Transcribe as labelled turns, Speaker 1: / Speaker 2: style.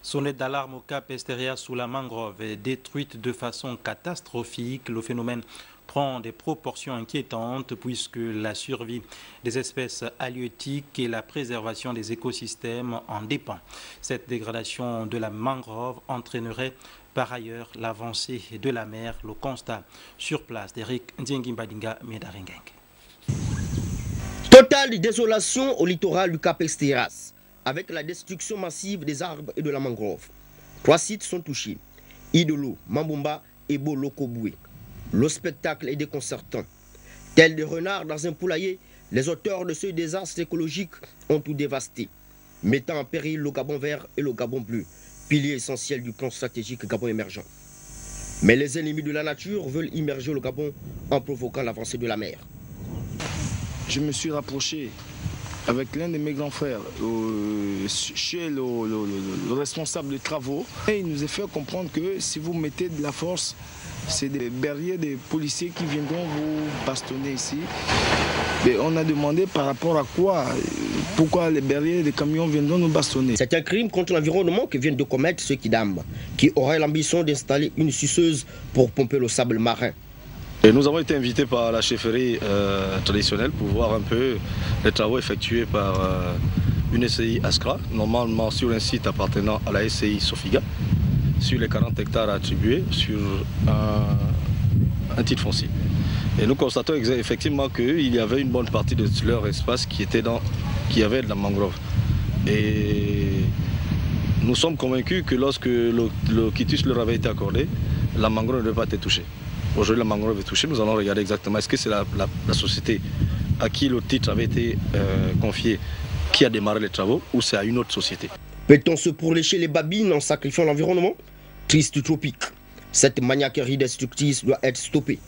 Speaker 1: Sonnette d'alarme au Cap Esteria sous la mangrove est détruite de façon catastrophique. Le phénomène prend des proportions inquiétantes puisque la survie des espèces halieutiques et la préservation des écosystèmes en dépend. Cette dégradation de la mangrove entraînerait par ailleurs l'avancée de la mer. Le constat sur place d'Eric Ndiengimbadinga Medarengeng.
Speaker 2: Totale désolation au littoral du Cap Esteras, avec la destruction massive des arbres et de la mangrove. 3 sites sont touchés, Idolo, Mambumba et Bolokoboué. Le spectacle est déconcertant. Tels des renards dans un poulailler, les auteurs de ce désastre écologique ont tout dévasté, mettant en péril le Gabon vert et le Gabon bleu, piliers essentiels du plan stratégique Gabon émergent. Mais les ennemis de la nature veulent immerger le Gabon en provoquant l'avancée de la mer.
Speaker 3: Je me suis rapproché avec l'un de mes grands frères chez le responsable des travaux. Et il nous a fait comprendre que si vous mettez de la force, c'est des berriers, des policiers qui viendront vous bastonner ici. Et on a demandé par rapport à quoi, pourquoi les berriers des camions viendront nous bastonner.
Speaker 2: C'est un crime contre l'environnement que viennent de commettre ceux qui auraient l'ambition d'installer une suceuse pour pomper le sable marin.
Speaker 4: Et nous avons été invités par la chefferie traditionnelle pour voir un peu les travaux effectués par une SCI Askra, normalement sur un site appartenant à la SCI Sofiga, sur les 40 hectares attribués sur un titre foncier. Et nous constatons effectivement qu'il y avait une bonne partie de leur espace qui avait de la mangrove. Et nous sommes convaincus que lorsque le quitus leur avait été accordé, la mangrove ne devait pas être touchée. Aujourd'hui, la mangrove est touchée. Nous allons regarder exactement est-ce que c'est la société à qui le titre avait été confié qui a démarré les travaux ou c'est à une autre société.
Speaker 2: Peut-on se pourlécher les babines en sacrifiant l'environnement? Triste utopique. Cette maniaquerie destructrice doit être stoppée.